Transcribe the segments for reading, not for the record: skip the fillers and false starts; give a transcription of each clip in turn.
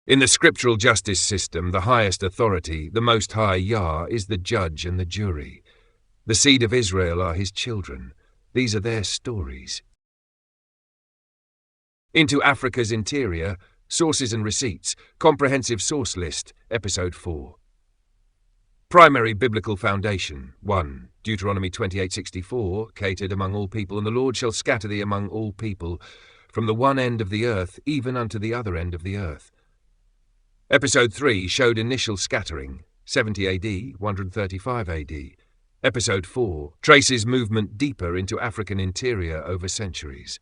In the scriptural justice system, the highest authority, the Most High Yah, is the judge and the jury. The seed of Israel are his children. These are their stories. Into Africa's Interior, Sources and Receipts, Comprehensive Source List, Episode 4. Primary Biblical Foundation. 1. Deuteronomy 28:64, catered among all people, and the Lord shall scatter thee among all people, from the one end of the earth even unto the other end of the earth. Episode 3 showed initial scattering, 70 AD, 135 AD. Episode 4 traces movement deeper into African interior over centuries.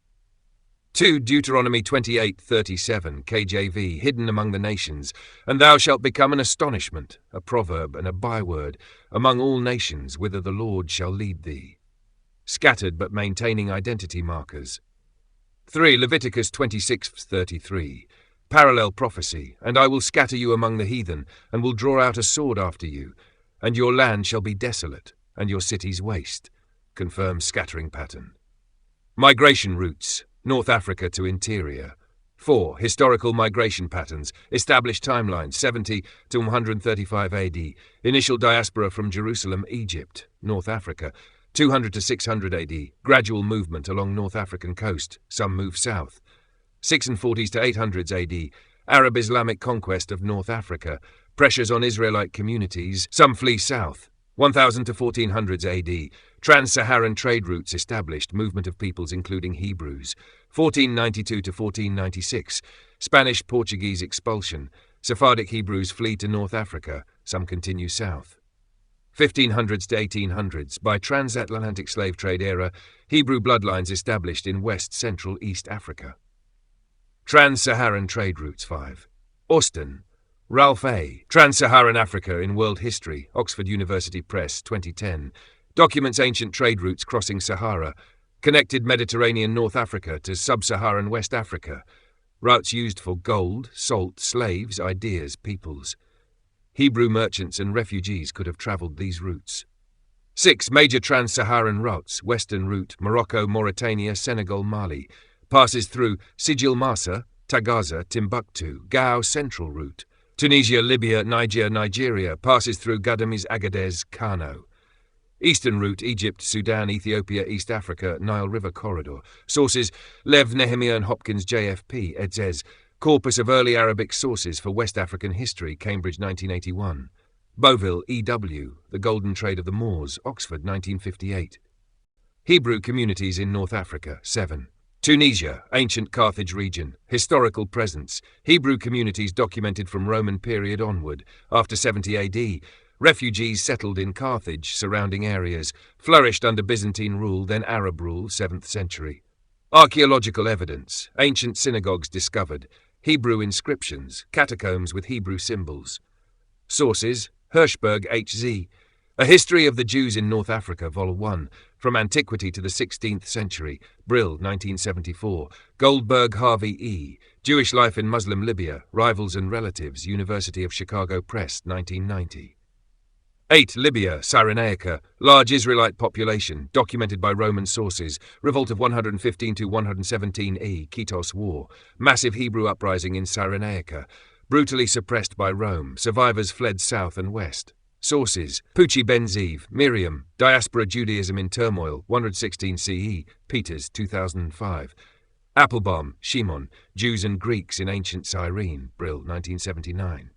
2. Deuteronomy 28:37, KJV, hidden among the nations, and thou shalt become an astonishment, a proverb and a byword, among all nations whither the Lord shall lead thee. Scattered but maintaining identity markers. 3. Leviticus 26:33, parallel prophecy, and I will scatter you among the heathen, and will draw out a sword after you, and your land shall be desolate, and your cities waste. Confirms scattering pattern. Migration routes, North Africa to interior. 4. Historical migration patterns, established timelines, 70 to 135 AD, initial diaspora from Jerusalem, Egypt, North Africa, 200 to 600 AD, gradual movement along North African coast, some move south. 640s to 800s AD, Arab-Islamic conquest of North Africa, pressures on Israelite communities, some flee south. 1000 to 1400s AD, trans-Saharan trade routes established, movement of peoples including Hebrews. 1492 to 1496, Spanish-Portuguese expulsion, Sephardic Hebrews flee to North Africa, some continue south. 1500s to 1800s, by transatlantic slave trade era, Hebrew bloodlines established in West Central East Africa. Trans-Saharan trade routes. 5. Austin, Ralph A., Trans-Saharan Africa in World History, Oxford University Press, 2010. Documents ancient trade routes crossing Sahara, connected Mediterranean North Africa to sub-Saharan West Africa. Routes used for gold, salt, slaves, ideas, peoples. Hebrew merchants and refugees could have travelled these routes. 6. Major trans-Saharan routes, Western route, Morocco, Mauritania, Senegal, Mali. Passes through Sijil Massa, Tagaza, Timbuktu, Gao Central route. Tunisia, Libya, Niger, Nigeria, passes through Gadames, Agadez, Kano. Eastern route, Egypt, Sudan, Ethiopia, East Africa, Nile River corridor. Sources, Lev, Nehemiah and Hopkins, JFP, edzez. Corpus of Early Arabic Sources for West African History, Cambridge, 1981. Boville, E.W., The Golden Trade of the Moors, Oxford, 1958. Hebrew communities in North Africa, 7. Tunisia, ancient Carthage region, historical presence, Hebrew communities documented from Roman period onward, after 70 AD, refugees settled in Carthage, surrounding areas, flourished under Byzantine rule, then Arab rule, 7th century. Archaeological evidence, ancient synagogues discovered, Hebrew inscriptions, catacombs with Hebrew symbols. Sources, Hirschberg, H.Z., A History of the Jews in North Africa, Vol. 1, From Antiquity to the 16th Century, Brill, 1974, Goldberg, Harvey E., Jewish Life in Muslim Libya, Rivals and Relatives, University of Chicago Press, 1990. 8. Libya, Cyrenaica, large Israelite population, documented by Roman sources, revolt of 115 to 117 A, Kitos War, massive Hebrew uprising in Cyrenaica, brutally suppressed by Rome, survivors fled south and west. Sources, Pucci Ben-Ziv, Miriam, Diaspora Judaism in Turmoil, 116 CE, Peters, 2005. Applebaum, Shimon, Jews and Greeks in Ancient Cyrene, Brill, 1979.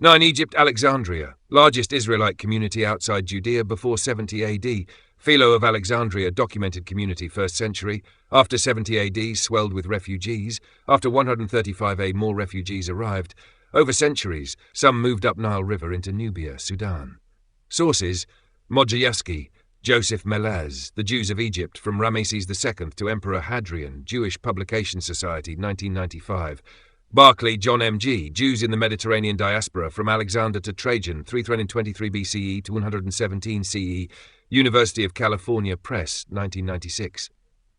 9. Egypt, Alexandria, largest Israelite community outside Judea before 70 AD, Philo of Alexandria, documented community 1st century, after 70 AD, swelled with refugees, after 135 AD, more refugees arrived. Over centuries, some moved up Nile River into Nubia, Sudan. Sources, Modjayevsky, Joseph Melaz, The Jews of Egypt, from Ramesses II to Emperor Hadrian, Jewish Publication Society, 1995. Barclay, John M.G., Jews in the Mediterranean Diaspora, from Alexander to Trajan, 323 BCE to 117 CE, University of California Press, 1996.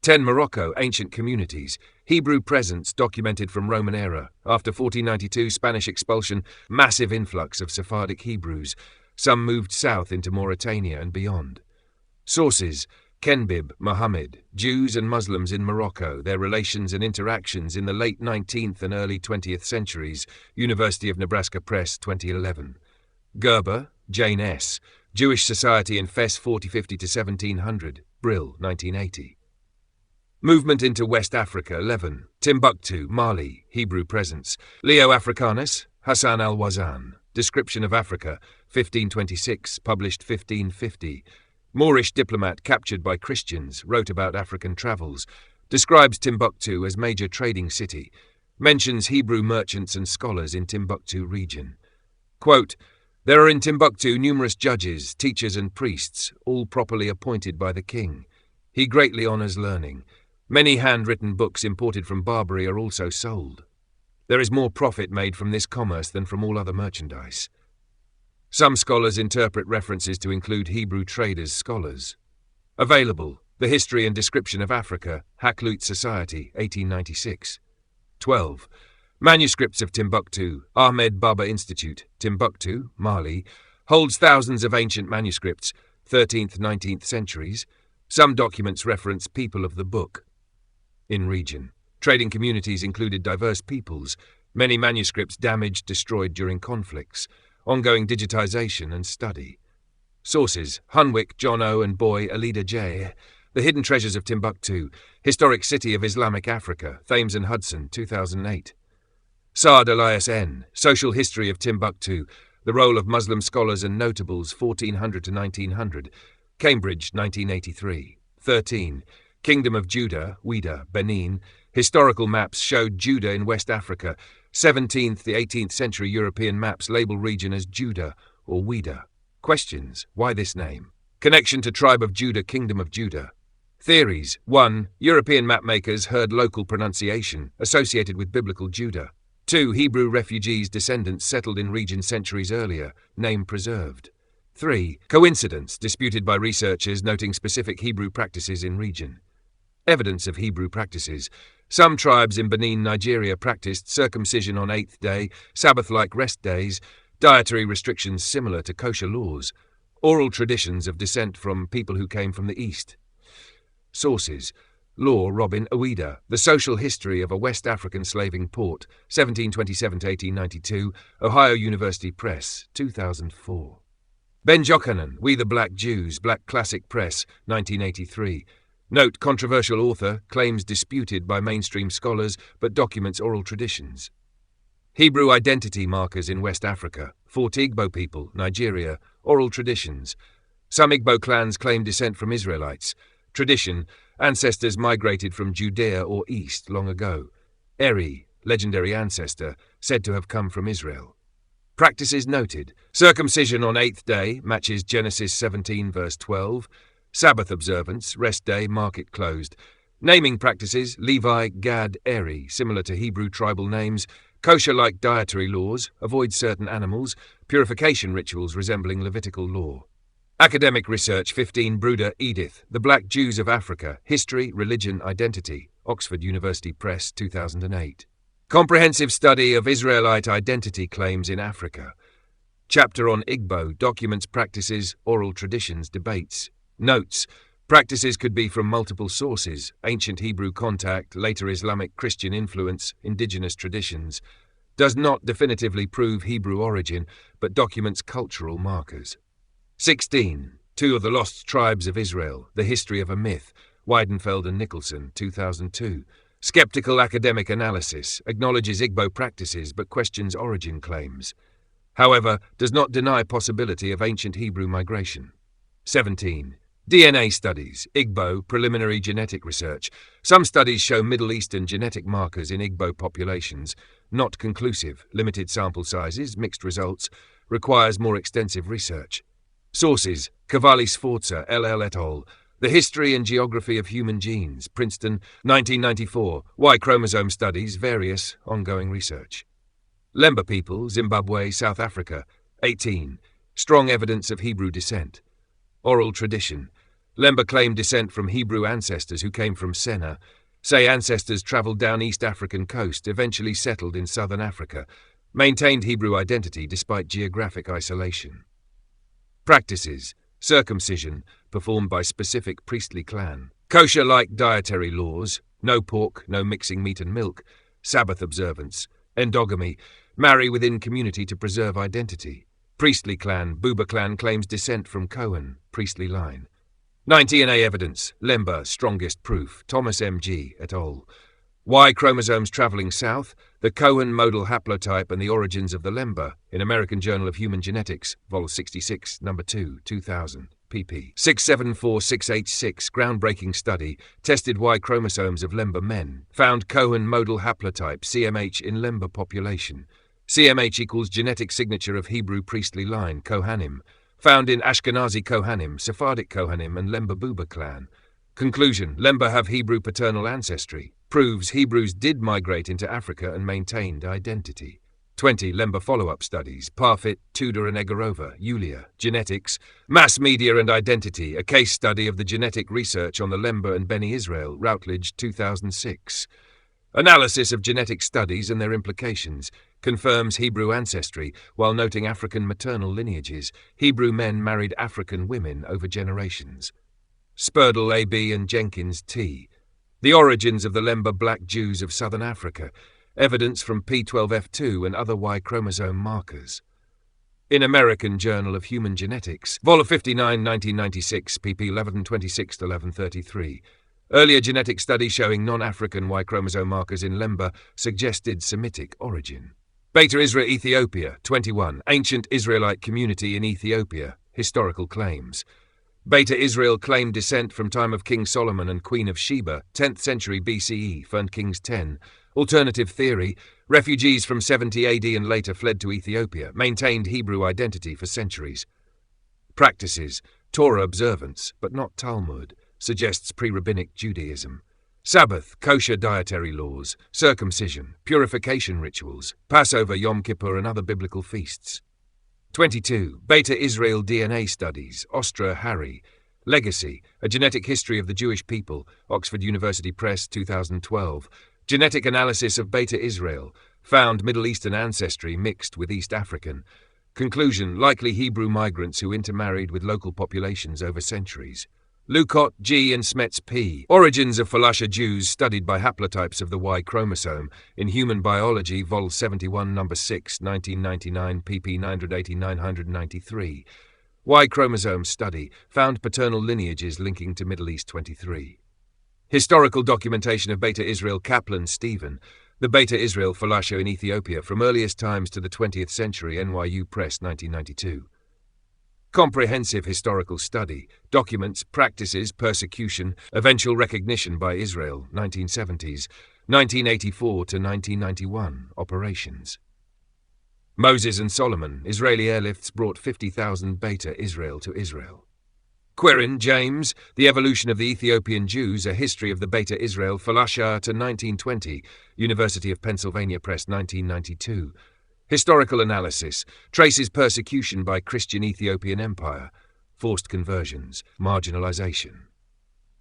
10. Morocco, Ancient Communities, Hebrew Presence documented from Roman era, after 1492 Spanish expulsion, massive influx of Sephardic Hebrews, some moved south into Mauritania and beyond. Sources, Kenbib, Muhammad, Jews and Muslims in Morocco, their relations and interactions in the late 19th and early 20th centuries, University of Nebraska Press, 2011. Gerber, Jane S., Jewish Society in Fes 4050 to 1700, Brill, 1980. Movement into West Africa, Levin, Timbuktu, Mali, Hebrew Presence, Leo Africanus, Hassan al-Wazan, Description of Africa, 1526, published 1550. Moorish diplomat captured by Christians, wrote about African travels, describes Timbuktu as major trading city, mentions Hebrew merchants and scholars in Timbuktu region. Quote, "There are in Timbuktu numerous judges, teachers and priests, all properly appointed by the king. He greatly honours learning. Many handwritten books imported from Barbary are also sold. There is more profit made from this commerce than from all other merchandise." Some scholars interpret references to include Hebrew traders' scholars. Available, The History and Description of Africa, Hakluyt Society, 1896. 12. Manuscripts of Timbuktu, Ahmed Baba Institute, Timbuktu, Mali, holds thousands of ancient manuscripts, 13th, 19th centuries. Some documents reference people of the book. In region, trading communities included diverse peoples, many manuscripts damaged, destroyed during conflicts, ongoing digitization and study. Sources: Hunwick, John O. and Boy, Alida J. The Hidden Treasures of Timbuktu, Historic City of Islamic Africa, Thames and Hudson, 2008. Saad Elias N., Social History of Timbuktu, The Role of Muslim Scholars and Notables, 1400 to 1900, Cambridge, 1983. 13. Kingdom of Judah, Ouida, Benin, Historical Maps showed Judah in West Africa. 17th to 18th century European maps label region as Judah or Ouida. Questions: why this name? Connection to Tribe of Judah, Kingdom of Judah. Theories: 1. European mapmakers heard local pronunciation associated with biblical Judah. 2. Hebrew refugees' descendants settled in region centuries earlier, name preserved. 3. Coincidence disputed by researchers noting specific Hebrew practices in region. Evidence of Hebrew practices. Some tribes in Benin, Nigeria practiced circumcision on 8th day, Sabbath-like rest days, dietary restrictions similar to kosher laws, oral traditions of descent from people who came from the East. Sources: Law, Robin, Ouida, The Social History of a West African Slaving Port, 1727 to 1892, Ohio University Press, 2004. Ben Jochanan, We the Black Jews, Black Classic Press, 1983. Note: controversial author, claims disputed by mainstream scholars, but documents oral traditions. Hebrew identity markers in West Africa, Fort Igbo people, Nigeria, oral traditions. Some Igbo clans claim descent from Israelites. Tradition: ancestors migrated from Judea or East long ago. Eri, legendary ancestor, said to have come from Israel. Practices noted: circumcision on 8th day matches Genesis 17 verse 12. Sabbath observance, rest day, market closed. Naming practices: Levi, Gad, Eri, similar to Hebrew tribal names. Kosher-like dietary laws, avoid certain animals. Purification rituals resembling Levitical law. Academic research: 15. Bruder, Edith, The Black Jews of Africa, History, Religion, Identity, Oxford University Press, 2008. Comprehensive study of Israelite identity claims in Africa. Chapter on Igbo, documents practices, oral traditions, debates. Notes: practices could be from multiple sources: ancient Hebrew contact, later Islamic Christian influence, indigenous traditions. Does not definitively prove Hebrew origin, but documents cultural markers. 16. Two of the Lost Tribes of Israel, The History of a Myth, Weidenfeld and Nicholson, 2002. Skeptical academic analysis, acknowledges Igbo practices but questions origin claims. However, does not deny possibility of ancient Hebrew migration. 17. DNA studies, Igbo, preliminary genetic research. Some studies show Middle Eastern genetic markers in Igbo populations. Not conclusive, limited sample sizes, mixed results, requires more extensive research. Sources: Cavalli Sforza, LL et al., The History and Geography of Human Genes, Princeton, 1994, Y chromosome studies, various, ongoing research. Lemba people, Zimbabwe, South Africa, 18. Strong evidence of Hebrew descent. Oral tradition. Lemba claim descent from Hebrew ancestors who came from Senna. Say ancestors travelled down East African coast, eventually settled in southern Africa. Maintained Hebrew identity despite geographic isolation. Practices: Circumcision, performed by specific priestly clan. Kosher-like dietary laws, no pork, no mixing meat and milk. Sabbath observance. Endogamy, marry within community to preserve identity. Priestly clan, Buba clan claims descent from Cohen, priestly line. 19A evidence, Lemba, strongest proof, Thomas M.G. et al. Y chromosomes travelling south, the Cohen Modal Haplotype and the origins of the Lemba, in American Journal of Human Genetics, Vol. 66, No. 2, 2000, pp. 674686, groundbreaking study, tested Y chromosomes of Lemba men, found Cohen Modal Haplotype, CMH, in Lemba population. CMH equals genetic signature of Hebrew priestly line, Kohanim, found in Ashkenazi Kohanim, Sephardic Kohanim and Lemba Buba clan. Conclusion, Lemba have Hebrew paternal ancestry. Proves Hebrews did migrate into Africa and maintained identity. 20 Lemba follow-up studies, Parfit, Tudor and Egorova, Yulia, Genetics, Mass Media and Identity, a case study of the genetic research on the Lemba and Beta Israel, Routledge, 2006. Analysis of genetic studies and their implications, confirms Hebrew ancestry, while noting African maternal lineages. Hebrew men married African women over generations. Spurdle A.B. and Jenkins T. The origins of the Lemba black Jews of southern Africa, evidence from P12F2 and other Y chromosome markers. In American Journal of Human Genetics, Vol. 59, 1996, pp. 1126-1133. Earlier genetic study showing non-African Y chromosome markers in Lemba suggested Semitic origin. Beta Israel of Ethiopia, 21. Ancient Israelite community in Ethiopia, historical claims. Beta Israel claimed descent from time of King Solomon and Queen of Sheba, 10th century BCE, 1 Kings 10. Alternative theory, refugees from 70 AD and later fled to Ethiopia, maintained Hebrew identity for centuries. Practices, Torah observance, but not Talmud, suggests pre-rabbinic Judaism. Sabbath, kosher dietary laws, circumcision, purification rituals, Passover, Yom Kippur and other biblical feasts. 22. Beta Israel DNA studies, Ostra Harry. Legacy, a genetic history of the Jewish people, Oxford University Press, 2012. Genetic analysis of Beta Israel, found Middle Eastern ancestry mixed with East African. Conclusion, likely Hebrew migrants who intermarried with local populations over centuries. Lucott G. and Smets P. Origins of Falasha Jews studied by haplotypes of the Y chromosome in Human Biology, Vol. 71, No. 6, 1999, pp. 980-993. Y chromosome study found paternal lineages linking to Middle East 23. Historical documentation of Beta Israel Kaplan Stephen, the Beta Israel Falasha in Ethiopia from earliest times to the 20th century, NYU Press, 1992. Comprehensive historical study, documents, practices, persecution, eventual recognition by Israel, 1970s, 1984 to 1991, operations. Moses and Solomon, Israeli airlifts brought 50,000 Beta Israel to Israel. Quirin, James, The Evolution of the Ethiopian Jews, A History of the Beta Israel, Falasha to 1920, University of Pennsylvania Press, 1992. Historical analysis, traces persecution by Christian Ethiopian Empire, forced conversions, marginalization.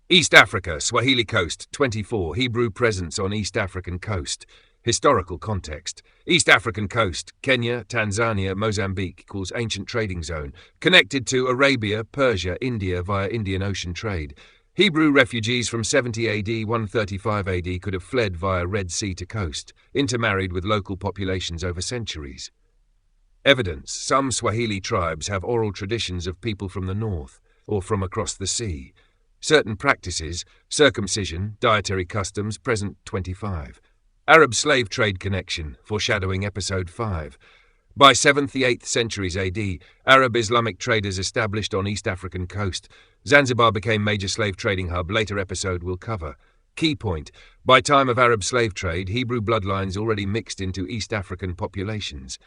East Africa, Swahili Coast, 24, Hebrew presence on East African coast. Historical context. East African coast, Kenya, Tanzania, Mozambique equals ancient trading zone, connected to Arabia, Persia, India via Indian Ocean trade. Hebrew refugees from 70 AD, 135 AD could have fled via Red Sea to coast, intermarried with local populations over centuries. Evidence, some Swahili tribes have oral traditions of people from the north, or from across the sea. Certain practices, circumcision, dietary customs, present 25. Arab slave trade connection, foreshadowing episode 5. By 7th to 8th centuries AD, Arab Islamic traders established on East African coast. Zanzibar became major slave trading hub, later episode will cover. Key point, by time of Arab slave trade, Hebrew bloodlines already mixed into East African populations.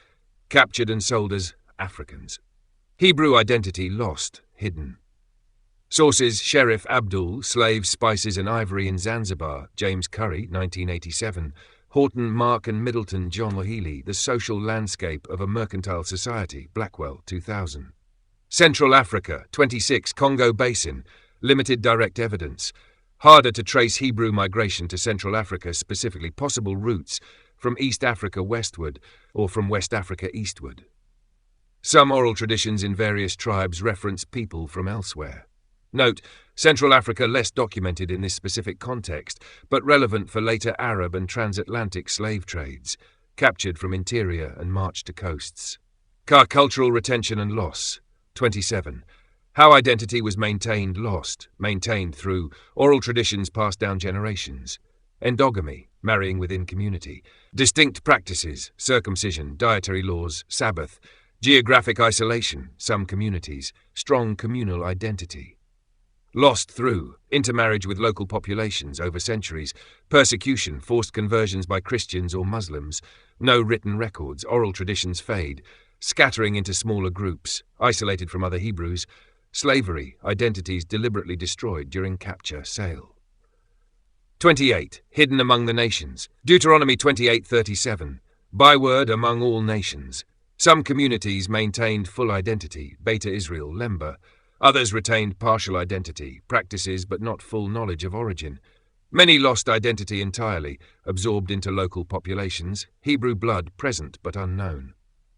Captured and sold as Africans. Hebrew identity lost, hidden. Sources, Sheriff Abdul, Slaves, Spices and Ivory in Zanzibar, James Curry, 1987. Horton, Mark and Middleton, John Wahili, The Social Landscape of a Mercantile Society, Blackwell, 2000. Central Africa, 26, Congo Basin, limited direct evidence. Harder to trace Hebrew migration to Central Africa, specifically possible routes from East Africa westward or from West Africa eastward. Some oral traditions in various tribes reference people from elsewhere. Note, Central Africa less documented in this specific context, but relevant for later Arab and transatlantic slave trades, captured from interior and marched to coasts. Cultural retention and loss. 27. How identity was maintained, lost, maintained through oral traditions passed down generations. Endogamy, marrying within community. Distinct practices, circumcision, dietary laws, Sabbath. Geographic isolation, some communities. Strong communal identity. Lost through intermarriage with local populations over centuries, persecution, forced conversions by Christians or Muslims, no written records, oral traditions fade, scattering into smaller groups, isolated from other Hebrews, slavery, identities deliberately destroyed during capture, sale. 28. Hidden among the nations. Deuteronomy 28:37. Byword among all nations. Some communities maintained full identity, Beta Israel, Lemba. Others retained partial identity, practices but not full knowledge of origin. Many lost identity entirely, absorbed into local populations, Hebrew blood present but unknown.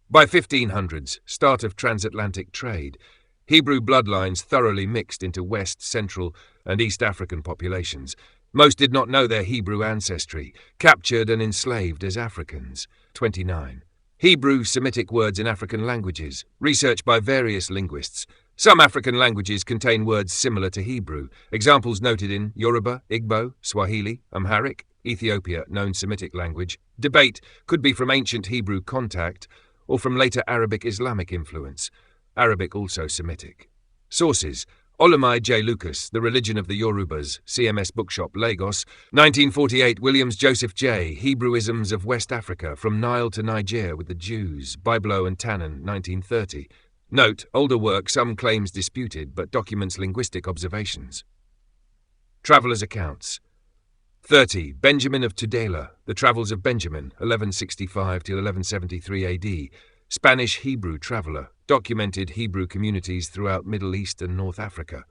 By 1500s, start of transatlantic trade, Hebrew bloodlines thoroughly mixed into West, Central, and East African populations. Most did not know their Hebrew ancestry, captured and enslaved as Africans. 29. Hebrew Semitic words in African languages, research by various linguists. Some African languages contain words similar to Hebrew, examples noted in Yoruba, Igbo, Swahili, Amharic, Ethiopia, known Semitic language. Debate could be from ancient Hebrew contact or from later Arabic Islamic influence. Arabic also Semitic. Sources: Olumide J. Lucas, The Religion of the Yorubas, CMS Bookshop, Lagos, 1948. Williams Joseph J., Hebrewisms of West Africa, From Nile to Niger with the Jews, Biblo and Tannen, 1930. Note, older work, some claims disputed, but documents linguistic observations. Travelers' accounts. 30. Benjamin of Tudela, The Travels of Benjamin, 1165 to 1173 AD. Spanish Hebrew traveller, documented Hebrew communities throughout Middle East and North Africa.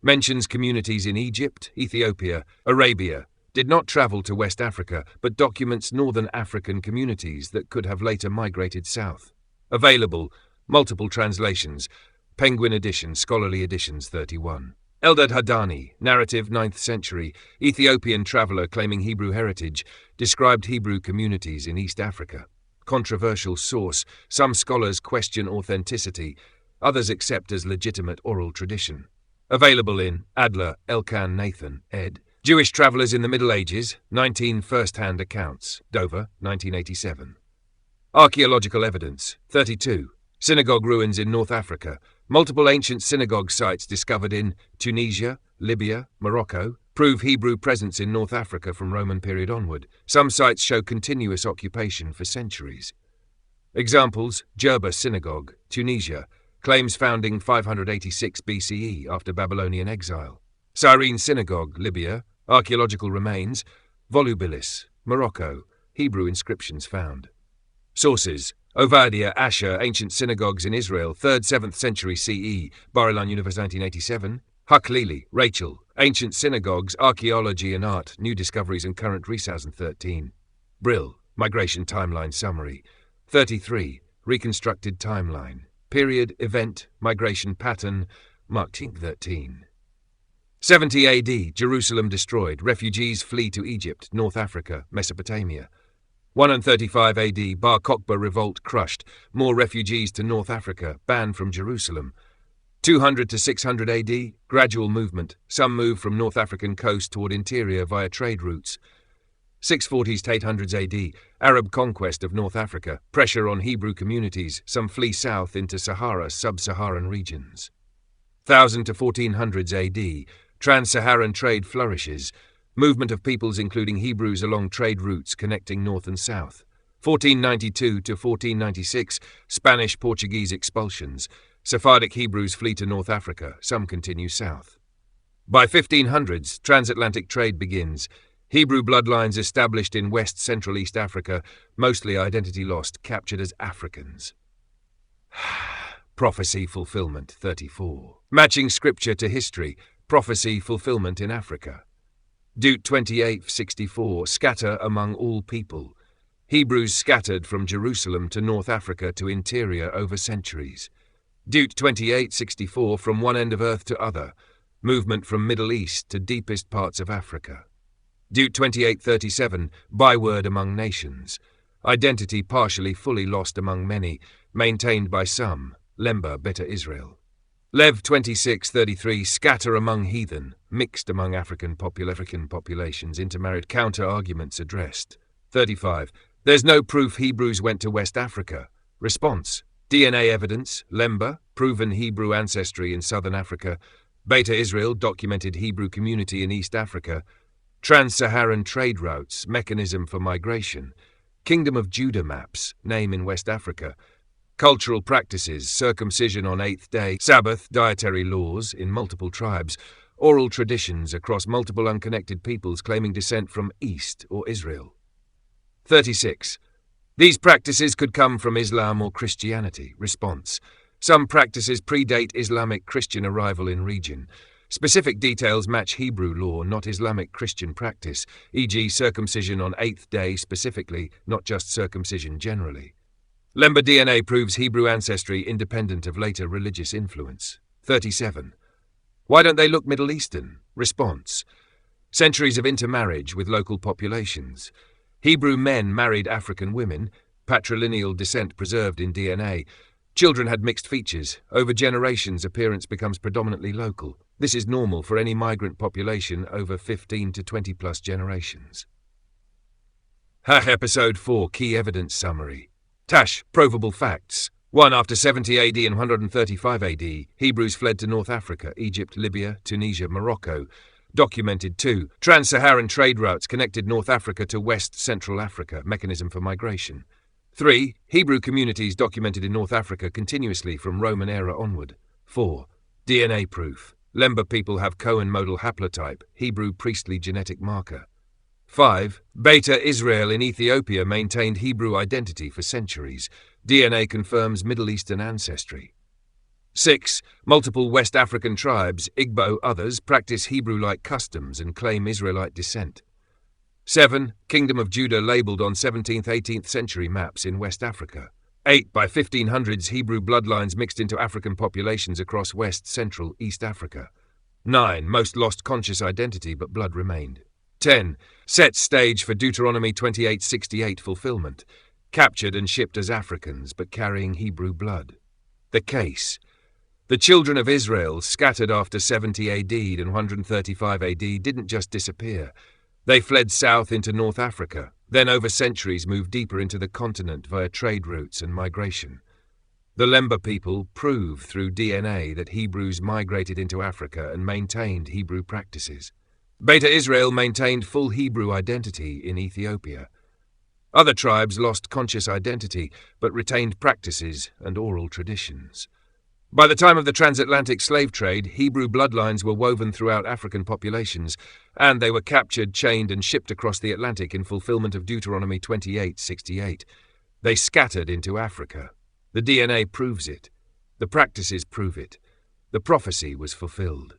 Mentions communities in Egypt, Ethiopia, Arabia. Did not travel to West Africa, but documents northern African communities that could have later migrated south. Available. Multiple translations. Penguin edition, scholarly editions 31. Eldad Hadani, narrative 9th century, Ethiopian traveller claiming Hebrew heritage, described Hebrew communities in East Africa. Controversial source, some scholars question authenticity, others accept as legitimate oral tradition. Available in Adler, Elkan Nathan, ed. Jewish Travellers in the Middle Ages, 19 first-hand accounts, Dover, 1987. Archaeological evidence, 32. Synagogue ruins in North Africa. Multiple ancient synagogue sites discovered in Tunisia, Libya, Morocco prove Hebrew presence in North Africa from Roman period onward. Some sites show continuous occupation for centuries. Examples: Jerba Synagogue, Tunisia, claims founding 586 BCE after Babylonian exile. Cyrene Synagogue, Libya, archaeological remains. Volubilis, Morocco, Hebrew inscriptions found. Sources: Ovadia, Asher, Ancient Synagogues in Israel, 3rd-7th century CE, Bar-Ilan Universe 1987. Huck-Lely, Rachel, Ancient Synagogues, Archaeology and Art, New Discoveries and Current 2013. Brill, Migration Timeline Summary. 33. Reconstructed Timeline. Period, Event, Migration Pattern, Mark 13. 70 AD, Jerusalem destroyed, refugees flee to Egypt, North Africa, Mesopotamia. 135 AD, Bar Kokhba revolt crushed, more refugees to North Africa, banned from Jerusalem. 200 to 600 AD, gradual movement, some move from North African coast toward interior via trade routes. 640s to 800s AD, Arab conquest of North Africa, pressure on Hebrew communities, some flee south into Sahara, sub-Saharan regions. 1000 to 1400s AD, trans-Saharan trade flourishes, movement of peoples including Hebrews along trade routes connecting north and south. 1492 to 1496, Spanish-Portuguese expulsions. Sephardic Hebrews flee to North Africa, some continue south. By 1500s, transatlantic trade begins. Hebrew bloodlines established in West Central East Africa, mostly identity lost, captured as Africans. Prophecy fulfillment 34. Matching scripture to history, prophecy fulfillment in Africa. Dute 28:64, scatter among all people. Hebrews scattered from Jerusalem to North Africa to interior over centuries. Dute 28:64 from one end of earth to other, movement from Middle East to deepest parts of Africa. Dute 28:37 byword among nations, identity partially fully lost among many, maintained by some, Lemba, Beta Israel. Lev 26:33 scatter among heathen, mixed among African populations, intermarried counter-arguments addressed. 35. There's no proof Hebrews went to West Africa. Response. DNA evidence, Lemba, proven Hebrew ancestry in southern Africa. Beta Israel, documented Hebrew community in East Africa. Trans-Saharan trade routes, mechanism for migration. Kingdom of Judah maps, name in West Africa. Cultural practices, circumcision on 8th day, Sabbath, dietary laws in multiple tribes, oral traditions across multiple unconnected peoples claiming descent from East or Israel. 36. These practices could come from Islam or Christianity. Response. Some practices predate Islamic Christian arrival in region. Specific details match Hebrew law, not Islamic Christian practice, e.g. circumcision on 8th day specifically, not just circumcision generally. Lemba DNA proves Hebrew ancestry independent of later religious influence. 37. Why don't they look Middle Eastern? Response. Centuries of intermarriage with local populations. Hebrew men married African women, patrilineal descent preserved in DNA. Children had mixed features. Over generations, appearance becomes predominantly local. This is normal for any migrant population over 15 to 20 plus generations. Episode 4 Key Evidence Summary. Tash, provable facts. 1. After 70 AD and 135 AD, Hebrews fled to North Africa, Egypt, Libya, Tunisia, Morocco. Documented. 2. Trans-Saharan trade routes connected North Africa to West Central Africa, mechanism for migration. 3. Hebrew communities documented in North Africa continuously from Roman era onward. 4. DNA proof. Lemba people have Cohen Modal Haplotype, Hebrew priestly genetic marker. 5. Beta Israel in Ethiopia maintained Hebrew identity for centuries. DNA confirms Middle Eastern ancestry. 6. Multiple West African tribes, Igbo others, practice Hebrew-like customs and claim Israelite descent. 7. Kingdom of Judah labelled on 17th-18th century maps in West Africa. 8. By 1500s, Hebrew bloodlines mixed into African populations across West, Central, East Africa. 9. Most lost conscious identity, but blood remained. 10. Set stage for Deuteronomy 28:68 fulfillment. Captured and shipped as Africans, but carrying Hebrew blood. The case. The children of Israel, scattered after 70 AD and 135 AD, didn't just disappear. They fled south into North Africa, then over centuries moved deeper into the continent via trade routes and migration. The Lemba people prove through DNA that Hebrews migrated into Africa and maintained Hebrew practices. Beta Israel maintained full Hebrew identity in Ethiopia. Other tribes lost conscious identity, but retained practices and oral traditions. By the time of the transatlantic slave trade, Hebrew bloodlines were woven throughout African populations, and they were captured, chained, and shipped across the Atlantic in fulfillment of Deuteronomy 28:68. They scattered into Africa. The DNA proves it. The practices prove it. The prophecy was fulfilled.